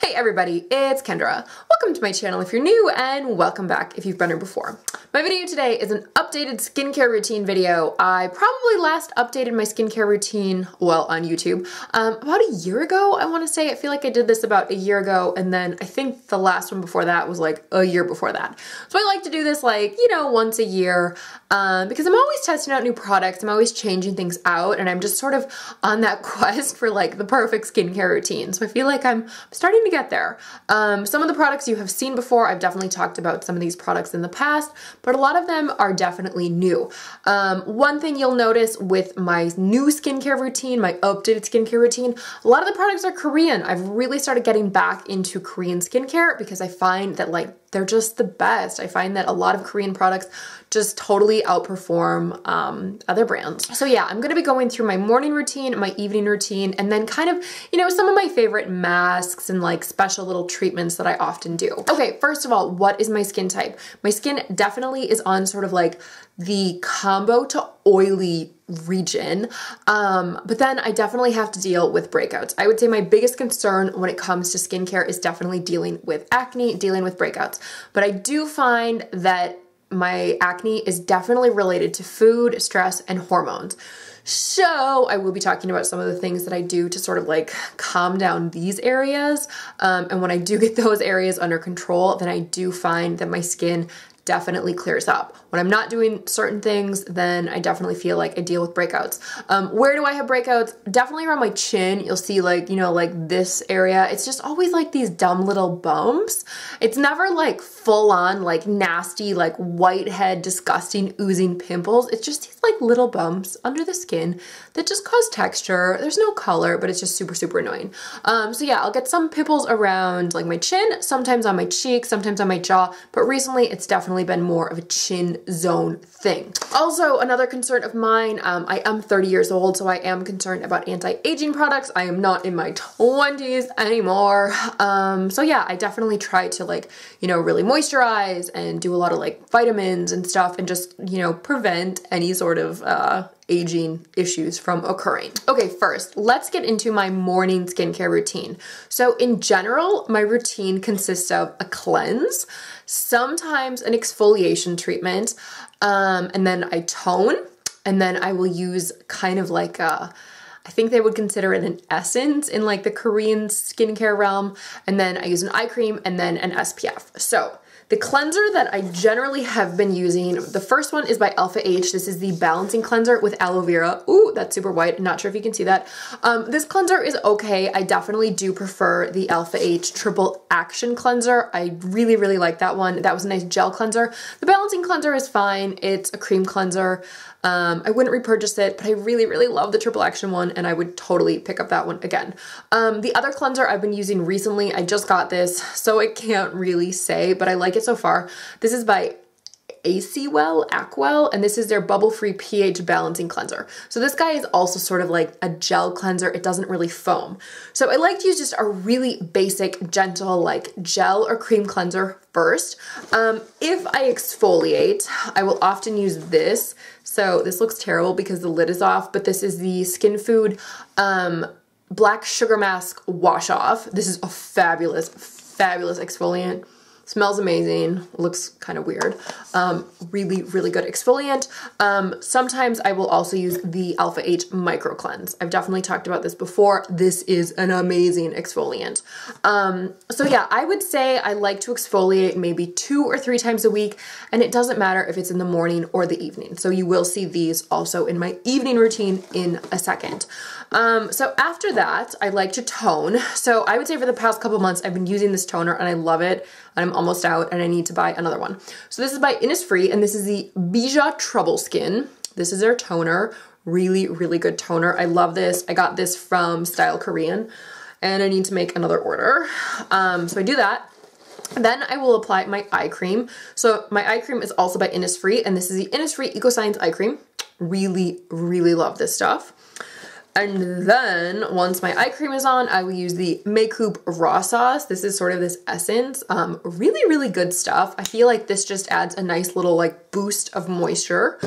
Hey everybody, it's Kendra. Welcome to my channel if you're new, and welcome back if you've been here before. My video today is an updated skincare routine video. I probably last updated my skincare routine, well, on YouTube, about a year ago, I want to say. I feel like I did this about a year ago, and then I think the last one before that was like a year before that. So I like to do this like, you know, once a year, because I'm always testing out new products, I'm always changing things out, and I'm just sort of on that quest for like the perfect skincare routine. So I feel like I'm starting to get there. Some of the products you have seen before, I've definitely talked about some of these products in the past, but a lot of them are definitely new. One thing you'll notice with my new skincare routine, my updated skincare routine, a lot of the products are Korean. I've really started getting back into Korean skincare because I find that like they're just the best. I find that a lot of Korean products just totally outperform other brands. So yeah, I'm gonna be going through my morning routine, my evening routine, and then kind of, you know, some of my favorite masks and like special little treatments that I often do. Okay, first of all, what is my skin type? My skin definitely is on sort of like the combo to oily region, but then I definitely have to deal with breakouts. I would say my biggest concern when it comes to skincare is definitely dealing with acne, dealing with breakouts. But I do find that my acne is definitely related to food, stress, and hormones. So I will be talking about some of the things that I do to sort of like calm down these areas. And when I do get those areas under control, then I do find that my skin definitely clears up. When I'm not doing certain things, then I definitely feel like I deal with breakouts. Where do I have breakouts? Definitely around my chin. You'll see like, you know, like this area. It's just always like these dumb little bumps. It's never like full on like nasty, like whitehead, disgusting, oozing pimples. It's just these like little bumps under the skin that just cause texture. There's no color, but it's just super, super annoying. So yeah, I'll get some pimples around like my chin, sometimes on my cheek, sometimes on my jaw, but recently it's definitely been more of a chin zone thing. Also, another concern of mine, I am 30 years old, so I am concerned about anti-aging products. I am not in my 20s anymore. So yeah, I definitely try to like, you know, really moisturize and do a lot of like vitamins and stuff and just, you know, prevent any sort of aging issues from occurring. Okay, first, let's get into my morning skincare routine. So in general, my routine consists of a cleanse, sometimes an exfoliation treatment, and then I tone, and then I will use kind of like a, I think they would consider it an essence in like the Korean skincare realm, and then I use an eye cream and then an SPF. So the cleanser that I generally have been using, the first one is by Alpha H. This is the Balancing Cleanser with aloe vera. Ooh, that's super white. Not sure if you can see that. This cleanser is okay. I definitely do prefer the Alpha H Triple Action Cleanser. I really, really like that one. That was a nice gel cleanser. The Balancing Cleanser is fine. It's a cream cleanser. I wouldn't repurchase it, but I really, really love the Triple Action one, and I would totally pick up that one again. The other cleanser I've been using recently, I just got this, so I can't really say, but I like it so far. This is by Aquell, and this is their bubble-free pH balancing cleanser. So this guy is also sort of like a gel cleanser. It doesn't really foam. So I like to use just a really basic, gentle, like gel or cream cleanser first. If I exfoliate, I will often use this. So this looks terrible because the lid is off, but this is the Skin Food Black Sugar Mask Wash Off. This is a fabulous, fabulous exfoliant. Smells amazing, looks kind of weird. Really, really good exfoliant. Sometimes I will also use the Alpha H Micro Cleanse. I've definitely talked about this before. This is an amazing exfoliant. So yeah, I would say I like to exfoliate maybe 2 or 3 times a week, and it doesn't matter if it's in the morning or the evening. So you will see these also in my evening routine in a second. So after that, I like to tone. So I would say for the past couple months, I've been using this toner and I love it. And I'm almost out and I need to buy another one. So this is by Innisfree, and this is the Bija Trouble Skin. This is their toner. Really, really good toner. I love this. I got this from Style Korean, and I need to make another order. So I do that. Then I will apply my eye cream. So my eye cream is also by Innisfree, and this is the Innisfree Eco Science Eye Cream. Really, really love this stuff. And then once my eye cream is on, I will use the Makeup Raw Sauce. This is sort of this essence. Really, really good stuff. I feel like this just adds a nice little like boost of moisture.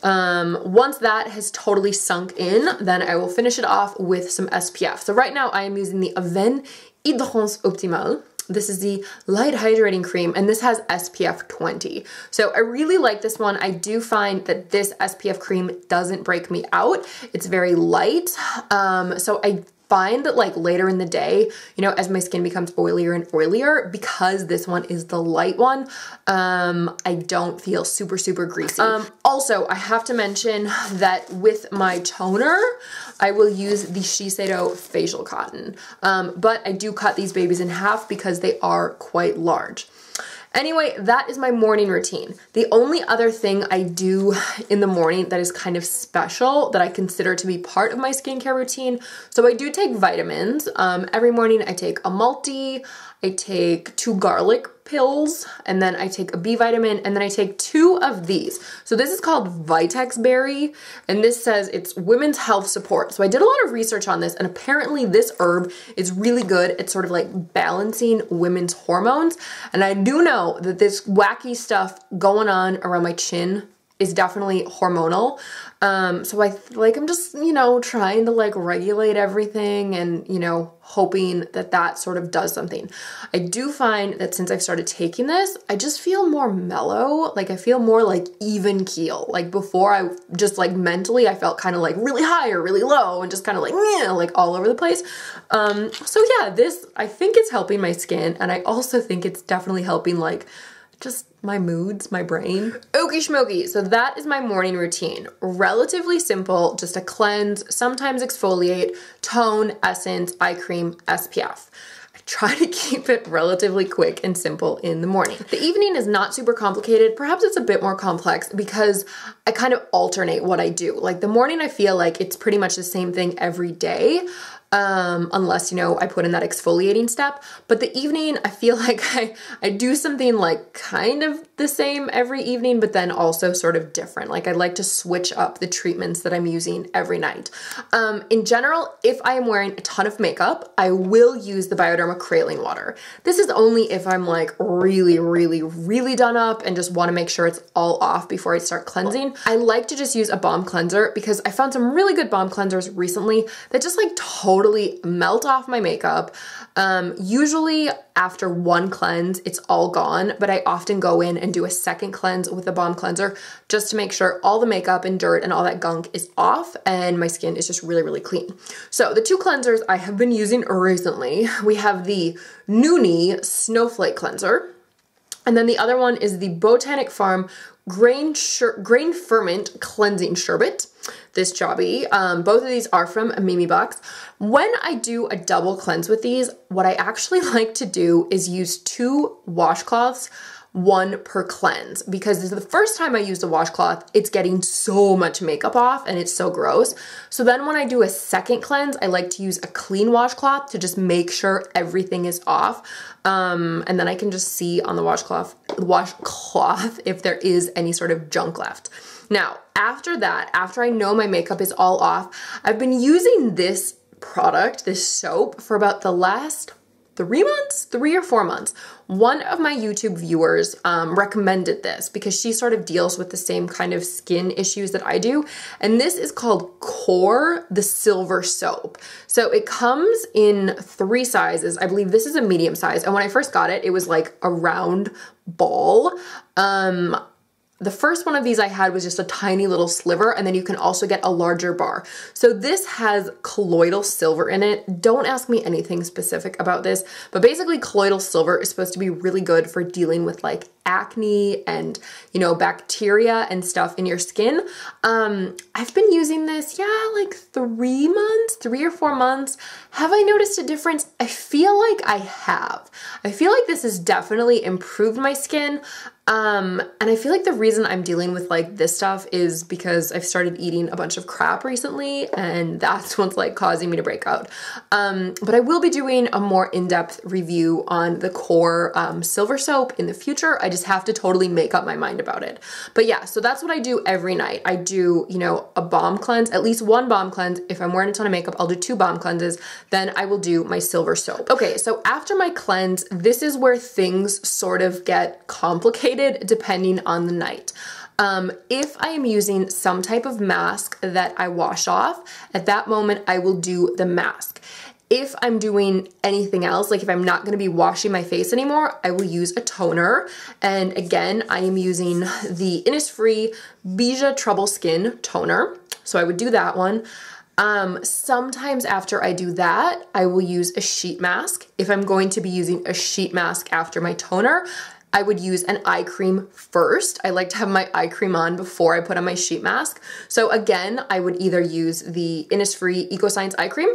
Once that has totally sunk in, then I will finish it off with some SPF. So right now I am using the VALENTINE'S Optimal. This is the light hydrating cream, and this has SPF 20. So I really like this one. I do find that this SPF cream doesn't break me out. It's very light. So I find that like later in the day, you know, as my skin becomes oilier and oilier, because this one is the light one, I don't feel super, super greasy. Also, I have to mention that with my toner, I will use the Shiseido Facial Cotton. But I do cut these babies in half because they are quite large. Anyway, that is my morning routine. The only other thing I do in the morning that is kind of special that I consider to be part of my skincare routine, so I do take vitamins. Every morning I take a multi, I take 2 garlic pills, and then I take a B vitamin, and then I take 2 of these. So this is called Vitex Berry, and this says it's women's health support. So I did a lot of research on this, and apparently this herb is really good at sort of like balancing women's hormones. And I do know that this wacky stuff going on around my chin is definitely hormonal. So I'm just, you know, trying to like regulate everything and, you know, hoping that that sort of does something. I do find that since I've started taking this, I just feel more mellow. Like I feel more like even keel. Like before I just like mentally, I felt kind of like really high or really low and just kind of like, yeah, like all over the place. So yeah, this, I think it's helping my skin. And I also think it's definitely helping like just my moods, my brain. Okie schmokie, so that is my morning routine. Relatively simple, just a cleanse, sometimes exfoliate, tone, essence, eye cream, SPF. I try to keep it relatively quick and simple in the morning. The evening is not super complicated. Perhaps it's a bit more complex because I kind of alternate what I do. Like the morning I feel like it's pretty much the same thing every day. Unless, you know, I put in that exfoliating step. But the evening, I feel like I do something like kind of the same every evening, but then also sort of different. Like I like to switch up the treatments that I'm using every night. In general, if I am wearing a ton of makeup, I will use the Bioderma Kraling water. This is only if I'm like really, really, really done up and just want to make sure it's all off before I start cleansing. I like to just use a balm cleanser because I found some really good balm cleansers recently that just like totally melt off my makeup. Usually after one cleanse, it's all gone, but I often go in and do a second cleanse with a balm cleanser just to make sure all the makeup and dirt and all that gunk is off and my skin is just really, really clean. So the 2 cleansers I have been using recently, we have the Noonie Snowflake Cleanser, and then the other one is the Botanic Farm Grain Ferment Cleansing Sherbet. This jobby. Both of these are from a Mimi box. When I do a double cleanse with these, what I actually like to do is use 2 washcloths, 1 per cleanse, because this is the first time I use a washcloth, it's getting so much makeup off and it's so gross. So then when I do a second cleanse, I like to use a clean washcloth to just make sure everything is off. And then I can just see on the washcloth if there is any sort of junk left. Now, after that, after I know my makeup is all off, I've been using this product, this soap, for about the last 3 months, 3 or 4 months. One of my YouTube viewers recommended this because she sort of deals with the same kind of skin issues that I do. And this is called Core, the Silver Soap. So it comes in 3 sizes. I believe this is a medium size. And when I first got it, it was like a round ball. The first one of these I had was just a tiny little sliver, and then you can also get a larger bar. So this has colloidal silver in it. Don't ask me anything specific about this, but basically colloidal silver is supposed to be really good for dealing with like acne and, you know, bacteria and stuff in your skin. I've been using this, like 3 months, 3 or 4 months. Have I noticed a difference? I feel like I have. I feel like this has definitely improved my skin. And I feel like the reason I'm dealing with like this stuff is because I've started eating a bunch of crap recently, and that's what's like causing me to break out. But I will be doing a more in-depth review on the Core Silver Soap in the future. I just have to totally make up my mind about it. But yeah, so that's what I do every night. I do, you know, a balm cleanse, at least 1 balm cleanse. If I'm wearing a ton of makeup, I'll do 2 balm cleanses. Then I will do my silver soap. Okay, so after my cleanse, this is where things sort of get complicated depending on the night. If I am using some type of mask that I wash off, at that moment I will do the mask. If I'm doing anything else, like if I'm not gonna be washing my face anymore, I will use a toner. And again, I am using the Innisfree Bija Trouble Skin Toner. So I would do that one. Sometimes after I do that, I will use a sheet mask. If I'm going to be using a sheet mask after my toner, I would use an eye cream first. I like to have my eye cream on before I put on my sheet mask. So again, I would either use the Innisfree EcoScience eye cream,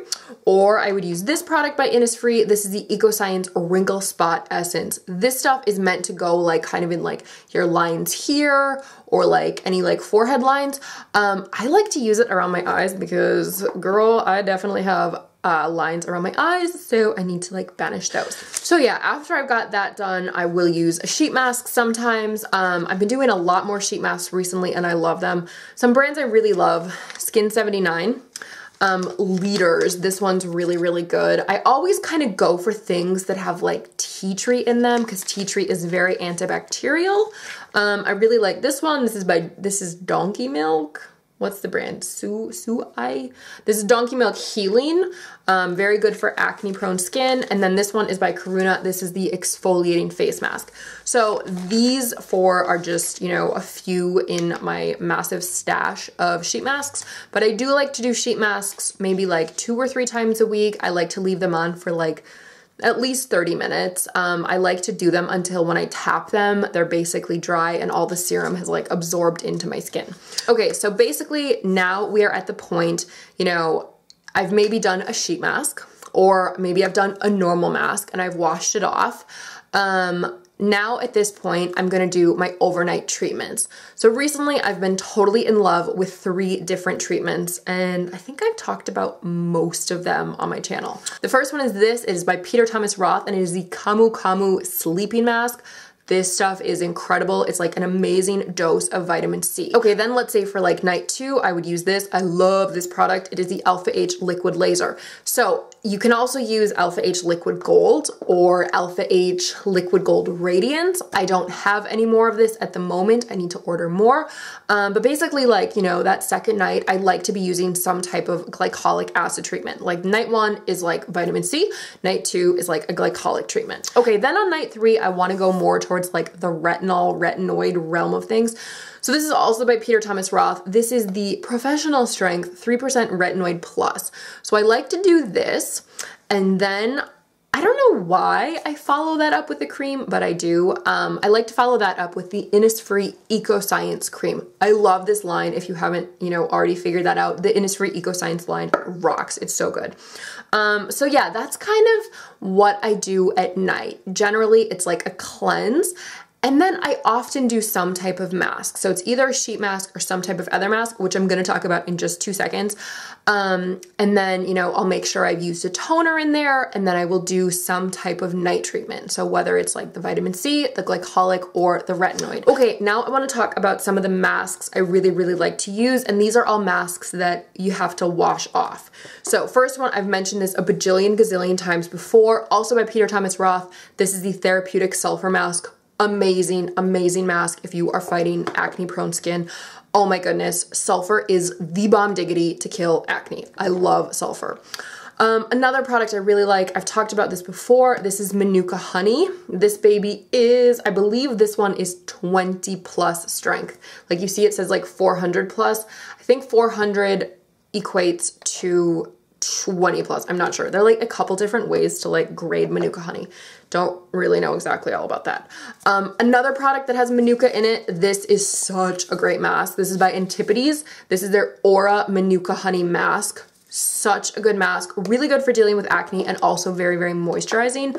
or I would use this product by Innisfree. This is the EcoScience Wrinkle Spot Essence. This stuff is meant to go like kind of in like your lines here, or like any like forehead lines. I like to use it around my eyes because girl, I definitely have lines around my eyes, so I need to like banish those. So yeah, after I've got that done, I will use a sheet mask sometimes. I've been doing a lot more sheet masks recently and I love them. Some brands I really love, Skin 79. Leaders, this one's really, really good. I always kind of go for things that have like tea tree in them because tea tree is very antibacterial. I really like this one. This is Donkey Milk. What's the brand? Suai? This is Donkey Milk Healing. Very good for acne prone skin. And then this one is by Karuna. This is the exfoliating face mask. So these four are just, you know, a few in my massive stash of sheet masks. But I do like to do sheet masks maybe like 2 or 3 times a week. I like to leave them on for like at least 30 minutes. I like to do them until when I tap them, they're basically dry and all the serum has like absorbed into my skin. Okay, so basically now we are at the point, you know, I've maybe done a sheet mask or maybe I've done a normal mask and I've washed it off. Now at this point, I'm gonna do my overnight treatments. So recently I've been totally in love with 3 different treatments and I think I've talked about most of them on my channel. The first one is this, it is by Peter Thomas Roth and it is the Camu Camu Sleeping Mask. This stuff is incredible. It's like an amazing dose of vitamin C. Okay, then let's say for like night 2, I would use this. I love this product. It is the Alpha H Liquid Laser. So you can also use Alpha H Liquid Gold or Alpha H Liquid Gold Radiance. I don't have any more of this at the moment. I need to order more. But basically like, you know, that second night, I like to be using some type of glycolic acid treatment. Like night 1 is like vitamin C. Night 2 is like a glycolic treatment. Okay, then on night 3, I wanna go more towards like the retinoid realm of things. So this is also by Peter Thomas Roth. This is the Professional Strength 3% Retinoid Plus. So I like to do this and then I don't know why I follow that up with the cream, but I do. I like to follow that up with the Innisfree EcoScience cream. I love this line. If you haven't, you know, already figured that out, the Innisfree EcoScience line rocks. It's so good. So yeah, that's kind of what I do at night. Generally, it's like a cleanse. And then I often do some type of mask. So it's either a sheet mask or some type of other mask, which I'm gonna talk about in just 2 seconds. And then, you know, I'll make sure I've used a toner in there and then I will do some type of night treatment. So whether it's like the vitamin C, the glycolic, or the retinoid. Okay, now I wanna talk about some of the masks I really, really like to use. And these are all masks that you have to wash off. So first one, I've mentioned this a bajillion gazillion times before, also by Peter Thomas Roth. This is the Therapeutic Sulfur Mask. Amazing, amazing mask if you are fighting acne prone skin. Oh my goodness, sulfur is the bomb diggity to kill acne. I love sulfur. Another product I really like, I've talked about this before, this is Manuka Honey. This baby is, I believe this one is 20 plus strength. Like you see it says like 400 plus. I think 400 equates to 20 plus, I'm not sure. There are like a couple different ways to like grade Manuka Honey. Don't really know exactly all about that. Another product that has Manuka in it, this is such a great mask. This is by EMPTIES. This is their Aura Manuka Honey Mask. Such a good mask, really good for dealing with acne and also very, very moisturizing.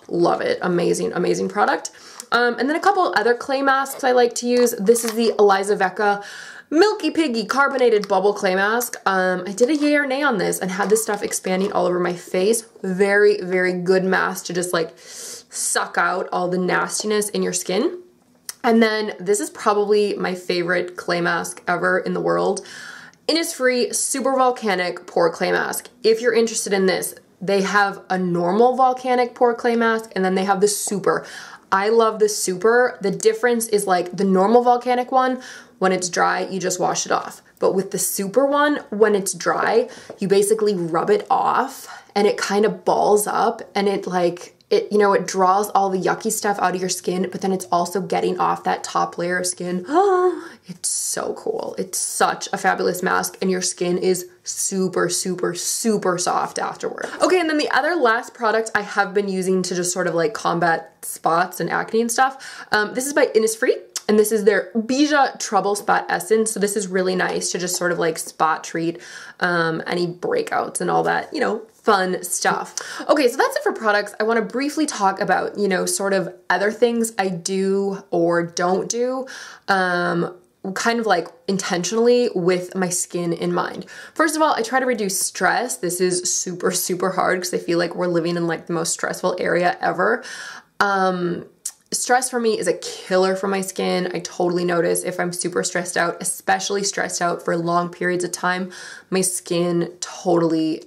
Love it, amazing, amazing product. And then a couple other clay masks I like to use. This is the Eliza Vecca Milky Piggy Carbonated Bubble Clay Mask. I did a yay or nay on this and had this stuff expanding all over my face. Very, very good mask to just like suck out all the nastiness in your skin. And then this is probably my favorite clay mask ever in the world. Innisfree Super Volcanic Pore Clay Mask. If you're interested in this, They have a normal volcanic pore clay mask, and then they have the super. I love the super. The difference is like the normal volcanic one, when it's dry, you just wash it off. But with the super one, when it's dry, you basically rub it off and it kind of balls up, and it like, you know, it draws all the yucky stuff out of your skin, but then it's also getting off that top layer of skin. Oh, it's so cool. It's such a fabulous mask, and your skin is super, super, super soft afterward. Okay, and then the other last product I have been using to just sort of like combat spots and acne and stuff, this is by Innisfree. And this is their Bija Trouble Spot Essence. So this is really nice to just sort of like spot treat any breakouts and all that, you know, fun stuff. Okay, so that's it for products. I want to briefly talk about, you know, sort of other things I do or don't do, kind of like intentionally with my skin in mind. First of all, I try to reduce stress. This is super, super hard because I feel like we're living in like the most stressful area ever. Stress for me is a killer for my skin. I totally notice if I'm super stressed out, especially stressed out for long periods of time, my skin totally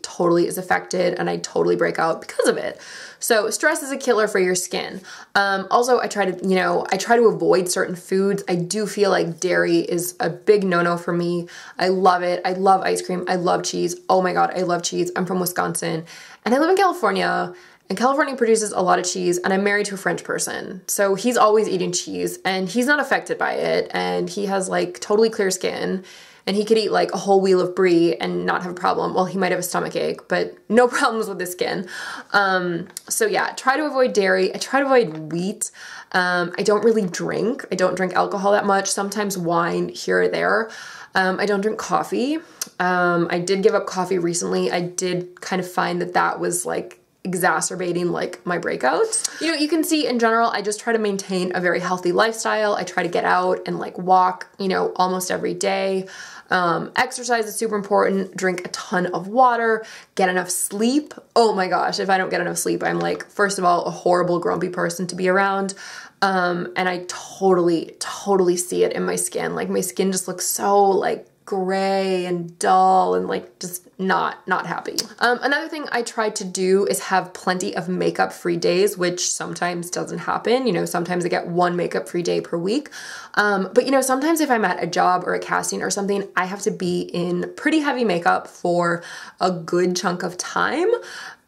is affected, and I totally break out because of it. So stress is a killer for your skin. Also, I try to avoid certain foods. I do feel like dairy is a big no-no for me. I love it. I love ice cream. I love cheese. Oh my God, I love cheese. I'm from Wisconsin and I live in California. And California produces a lot of cheese, and I'm married to a French person. So he's always eating cheese, and he's not affected by it, and he has like totally clear skin, and he could eat like a whole wheel of brie and not have a problem. Well, he might have a stomach ache, but no problems with his skin. So yeah, try to avoid dairy. I try to avoid wheat. I don't really drink. I don't drink alcohol that much, sometimes wine here or there. I don't drink coffee. I did give up coffee recently. I did kind of find that that was like exacerbating like my breakouts. You know, you can see in general, I just try to maintain a very healthy lifestyle. I try to get out and like walk, you know, almost every day. Exercise is super important. Drink a ton of water, get enough sleep. Oh my gosh, if I don't get enough sleep, I'm like, first of all, a horrible grumpy person to be around. And I totally see it in my skin. Like my skin just looks so like gray and dull and like just not happy. Another thing I try to do is have plenty of makeup free days, which sometimes doesn't happen. You know, sometimes I get one makeup free day per week. But you know, sometimes if I'm at a job or a casting or something, I have to be in pretty heavy makeup for a good chunk of time.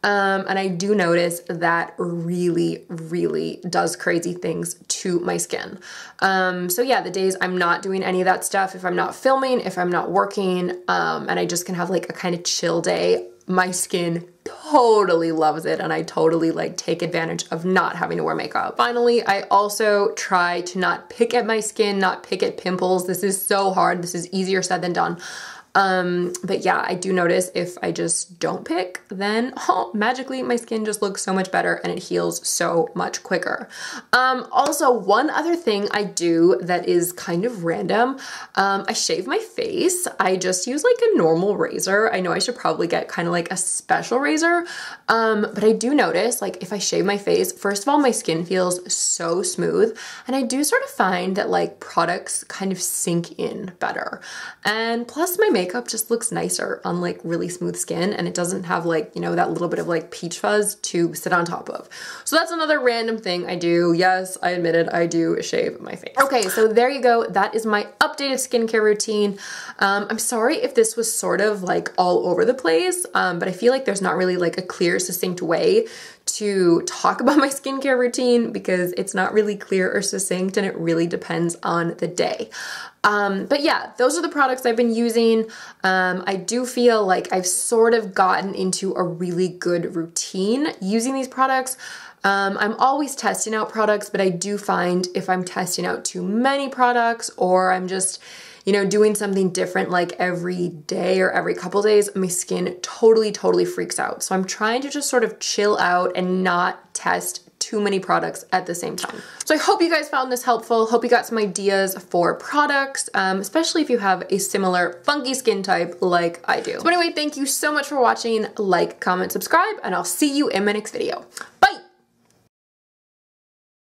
And I do notice that really does crazy things to my skin. So yeah, the days I'm not doing any of that stuff, if I'm not filming, if I'm not working, and I just can have like a kind of chill day, my skin totally loves it, and I totally like take advantage of not having to wear makeup. Finally, I also try to not pick at my skin, not pick at pimples. This is so hard. This is easier said than done. But yeah, I do notice if I just don't pick, then magically my skin just looks so much better and it heals so much quicker. Also, one other thing I do that is kind of random, I shave my face. I just use like a normal razor. I know I should probably get kind of like a special razor, but I do notice like if I shave my face, first of all, my skin feels so smooth, and I do sort of find that like products kind of sink in better. And plus my makeup just looks nicer on like really smooth skin, and it doesn't have like, you know, that little bit of like peach fuzz to sit on top of. So that's another random thing I do. Yes, I admit it, I do shave my face. Okay, so there you go. That is my updated skincare routine. I'm sorry if this was sort of like all over the place, but I feel like there's not really like a clear, succinct way to talk about my skincare routine because it's not really clear or succinct, and it really depends on the day. But yeah, those are the products I've been using. I do feel like I've sort of gotten into a really good routine using these products. I'm always testing out products, but I do find if I'm testing out too many products, or I'm just, you know, doing something different like every day or every couple days, my skin totally freaks out. So I'm trying to just sort of chill out and not test too many products at the same time. So I hope you guys found this helpful. Hope you got some ideas for products, especially if you have a similar funky skin type like I do. So anyway, thank you so much for watching. Like, comment, subscribe, and I'll see you in my next video.